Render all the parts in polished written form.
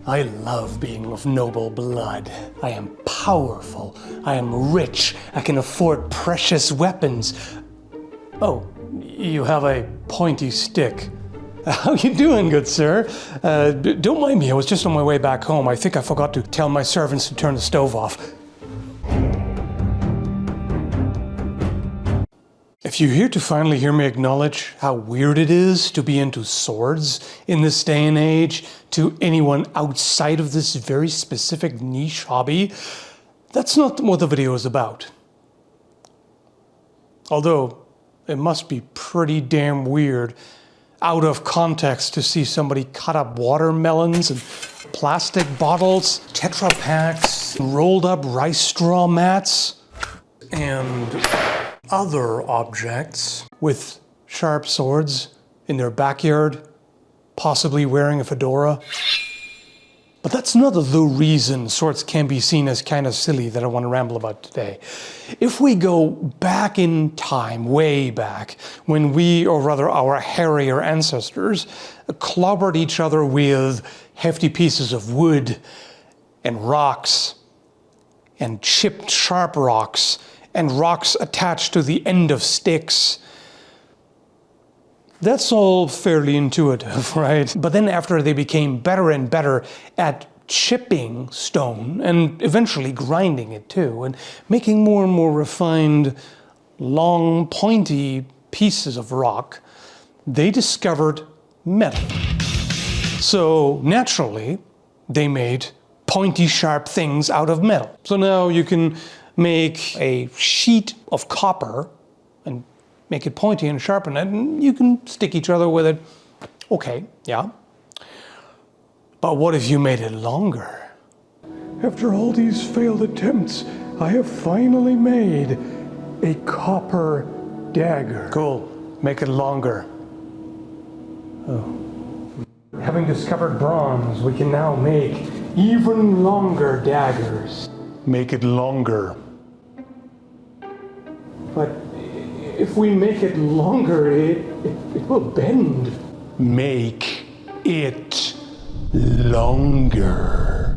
I love being of noble blood. I am powerful. I am rich. I can afford precious weapons. Oh, you have a pointy stick. How you doing, good sir? Don't mind me, I was just on my way back home. I think I forgot to tell my servants to turn the stove off. If you're here to finally hear me acknowledge how weird it is to be into swords in this day and age to anyone outside of this very specific niche hobby, that's not what the video is about. Although, it must be pretty damn weird out of context to see somebody cut up watermelons and plastic bottles, Tetra Paks, rolled up rice straw mats, and other objects with sharp swords in their backyard, possibly wearing a fedora. But that's not the reason swords can be seen as kind of silly that I want to ramble about today. If we go back in time, way back, when we, or rather our hairier ancestors, clobbered each other with hefty pieces of wood and rocks and chipped sharp rocks and rocks attached to the end of sticks. That's all fairly intuitive, right? But then after they became better and better at chipping stone and eventually grinding it too and making more and more refined, long, pointy pieces of rock, they discovered metal. So naturally, they made pointy, sharp things out of metal. So now you can make a sheet of copper and make it pointy and sharpen it, and you can stick each other with it. Okay, yeah. But what if you made it longer? After all these failed attempts, I have finally made a copper dagger. Cool. Make it longer. Oh. Having discovered bronze, we can now make even longer daggers. Make it longer. But if we make it longer, it will bend. Make it longer.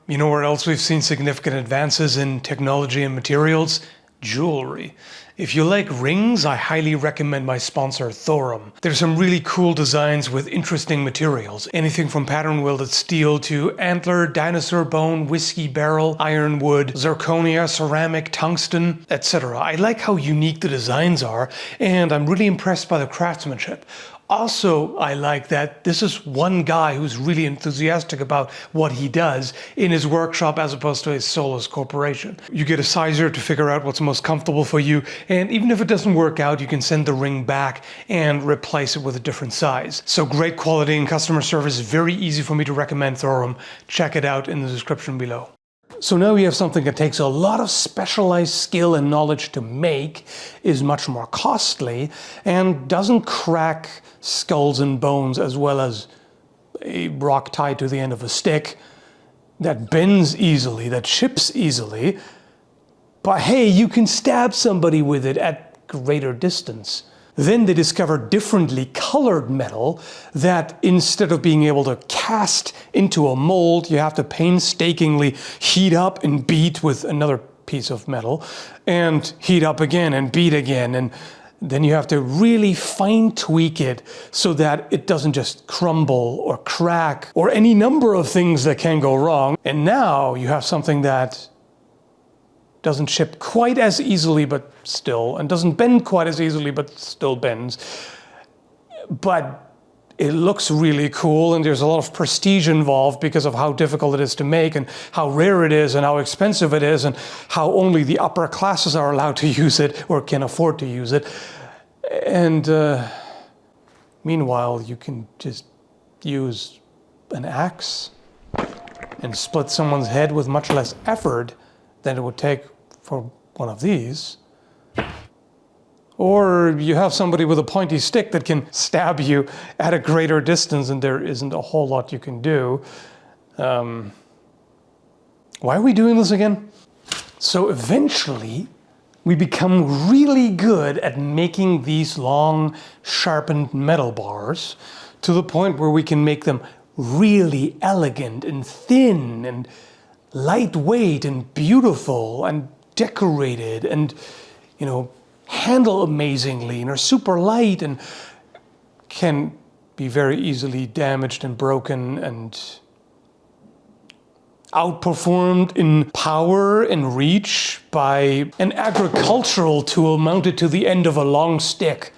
You know where else we've seen significant advances in technology and materials? Jewelry. If you like rings, I highly recommend my sponsor Thorum. There's some really cool designs with interesting materials. Anything from pattern welded steel to antler, dinosaur bone, whiskey barrel, ironwood, zirconia, ceramic, tungsten, etc. I like how unique the designs are, and I'm really impressed by the craftsmanship. Also, I like that this is one guy who's really enthusiastic about what he does in his workshop as opposed to a soulless corporation. You get a sizer to figure out what's most comfortable for you, and even if it doesn't work out, you can send the ring back and replace it with a different size. So great quality and customer service, very easy for me to recommend Thorum. Check it out in the description below. So now we have something that takes a lot of specialized skill and knowledge to make, is much more costly, and doesn't crack skulls and bones as well as a rock tied to the end of a stick, that bends easily, that chips easily. But hey, you can stab somebody with it at greater distance. Then they discovered differently colored metal that instead of being able to cast into a mold, you have to painstakingly heat up and beat with another piece of metal, and heat up again and beat again, and then you have to really fine tweak it so that it doesn't just crumble or crack or any number of things that can go wrong. And now you have something that doesn't chip quite as easily, but still, and doesn't bend quite as easily, but still bends. But it looks really cool, and there's a lot of prestige involved because of how difficult it is to make, and how rare it is, and how expensive it is, and how only the upper classes are allowed to use it, or can afford to use it. And meanwhile, you can just use an axe and split someone's head with much less effort than it would take for one of these. Or you have somebody with a pointy stick that can stab you at a greater distance, and there isn't a whole lot you can do. Why are we doing this again? So eventually, we become really good at making these long, sharpened metal bars to the point where we can make them really elegant and thin and lightweight and beautiful and decorated and, you know, handle amazingly and are super light and can be very easily damaged and broken and outperformed in power and reach by an agricultural tool mounted to the end of a long stick.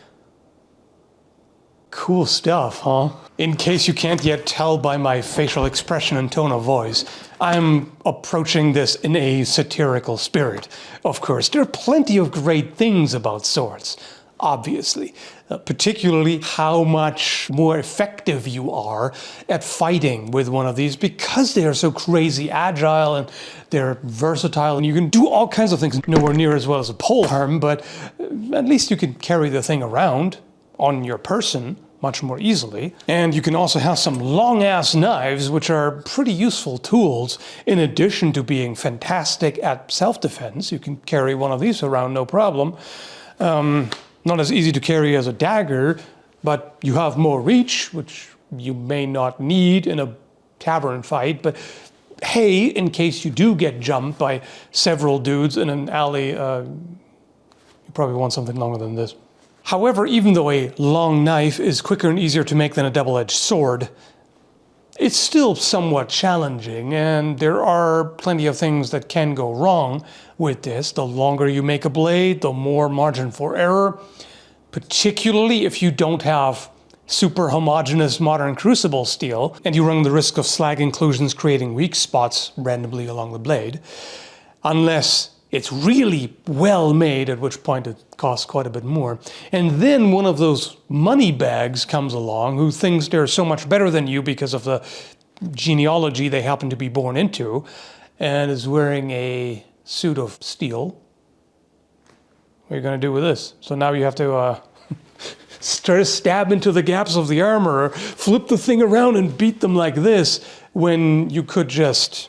Cool stuff, huh? In case you can't yet tell by my facial expression and tone of voice, I'm approaching this in a satirical spirit. Of course, there are plenty of great things about swords, obviously. Particularly how much more effective you are at fighting with one of these because they are so crazy agile and they're versatile and you can do all kinds of things. Nowhere near as well as a polearm, but at least you can carry the thing around on your person much more easily. And you can also have some long-ass knives, which are pretty useful tools. In addition to being fantastic at self-defense, you can carry one of these around no problem. Not as easy to carry as a dagger, but you have more reach, which you may not need in a tavern fight. But hey, in case you do get jumped by several dudes in an alley, you probably want something longer than this. However, even though a long knife is quicker and easier to make than a double-edged sword, it's still somewhat challenging, and there are plenty of things that can go wrong with this. The longer you make a blade, the more margin for error, particularly if you don't have super homogeneous modern crucible steel, and you run the risk of slag inclusions creating weak spots randomly along the blade, unless it's really well made, at which point it costs quite a bit more. And then one of those money bags comes along who thinks they're so much better than you because of the genealogy they happen to be born into, and is wearing a suit of steel. What are you going to do with this? So now you have to start stab into the gaps of the armor, or flip the thing around and beat them like this, when you could just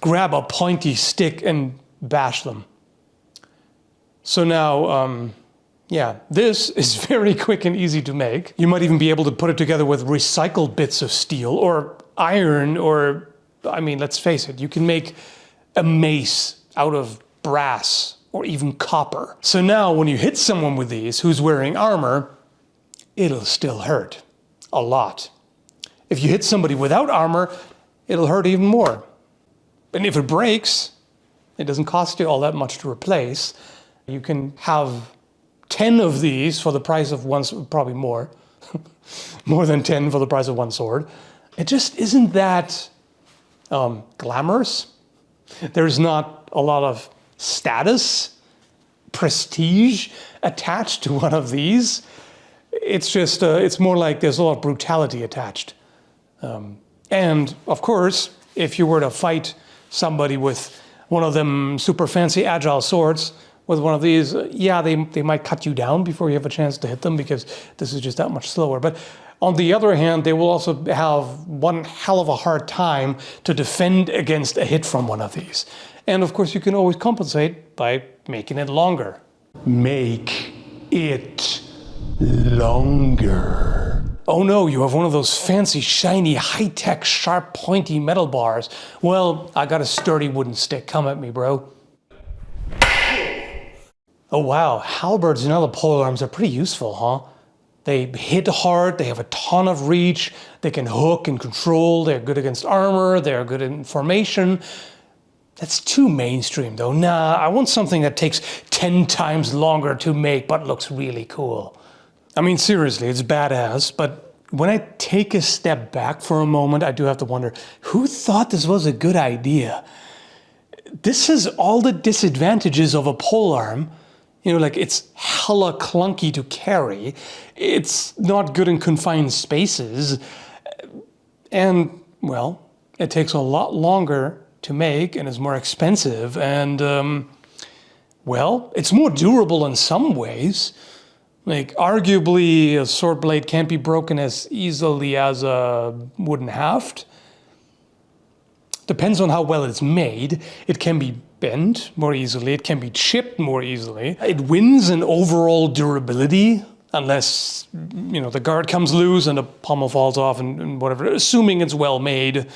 grab a pointy stick and bash them. So now, yeah, this is very quick and easy to make. You might even be able to put it together with recycled bits of steel or iron, or, I mean, let's face it, you can make a mace out of brass or even copper. So now when you hit someone with these who's wearing armor, it'll still hurt a lot. If you hit somebody without armor, it'll hurt even more. And if it breaks, it doesn't cost you all that much to replace. You can have 10 of these for the price of one, probably more, more than 10 for the price of one sword. It just isn't that glamorous. There's not a lot of status, prestige attached to one of these. It's just, it's more like there's a lot of brutality attached. And of course, if you were to fight somebody with one of them super fancy agile swords with one of these, yeah, they might cut you down before you have a chance to hit them because this is just that much slower. But on the other hand, they will also have one hell of a hard time to defend against a hit from one of these. And of course, you can always compensate by making it longer. Make it longer. Oh no, you have one of those fancy, shiny, high-tech, sharp, pointy metal bars. Well, I got a sturdy wooden stick. Come at me, bro. Oh wow, halberds and other polearms are pretty useful, huh? They hit hard, they have a ton of reach, they can hook and control, they're good against armor, they're good in formation. That's too mainstream though. Nah, I want something that takes 10 times longer to make but looks really cool. I mean, seriously, it's badass, but when I take a step back for a moment, I do have to wonder, who thought this was a good idea? This has all the disadvantages of a polearm. You know, like it's hella clunky to carry. It's not good in confined spaces. And, well, it takes a lot longer to make and is more expensive. And, well, it's more durable in some ways. Like, arguably, a sword blade can't be broken as easily as a wooden haft. Depends on how well it's made. It can be bent more easily. It can be chipped more easily. It wins in overall durability unless, you know, the guard comes loose and the pommel falls off and whatever, assuming it's well made.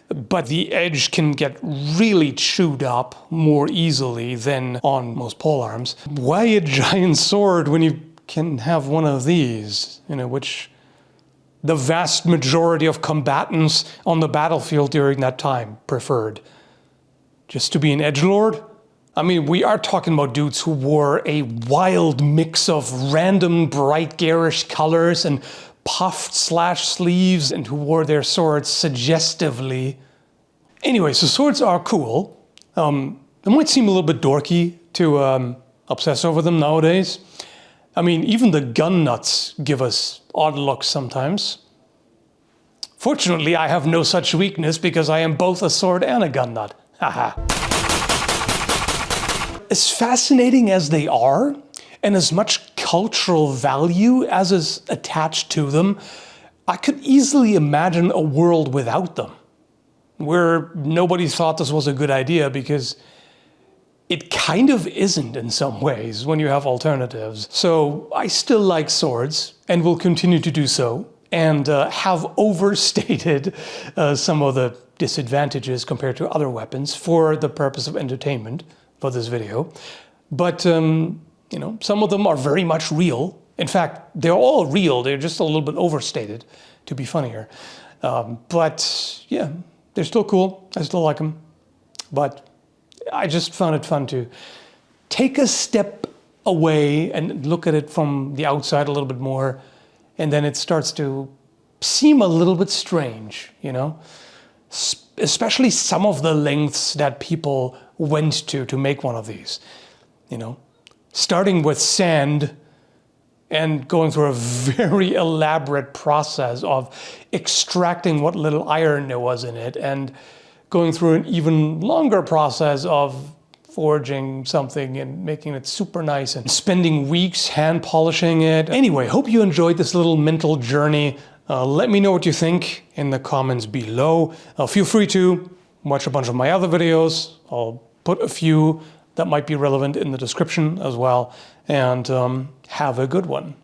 But the edge can get really chewed up more easily than on most polearms. Why a giant sword when you can have one of these, you know, which the vast majority of combatants on the battlefield during that time preferred? Just to be an edgelord? I mean, we are talking about dudes who wore a wild mix of random bright garish colors and puffed slash sleeves, and who wore their swords suggestively. Anyway, so swords are cool. It might seem a little bit dorky to obsess over them nowadays. I mean, even the gun nuts give us odd looks sometimes. Fortunately, I have no such weakness because I am both a sword and a gun nut. Haha. As fascinating as they are, and as much cultural value as is attached to them, I could easily imagine a world without them, where nobody thought this was a good idea, because it kind of isn't in some ways when you have alternatives. So I still like swords and will continue to do so, and have overstated some of the disadvantages compared to other weapons for the purpose of entertainment for this video. But, you know, some of them are very much real. In fact, they're all real. They're just a little bit overstated to be funnier. But yeah, they're still cool. I still like them. But I just found it fun to take a step away and look at it from the outside a little bit more. And then it starts to seem a little bit strange, you know? Especially some of the lengths that people went to make one of these, you know? Starting with sand and going through a very elaborate process of extracting what little iron there was in it, and going through an even longer process of forging something and making it super nice and spending weeks hand polishing it. Anyway, hope you enjoyed this little mental journey. Let me know what you think in the comments below. Feel free to watch a bunch of my other videos. I'll put a few that might be relevant in the description as well. And have a good one.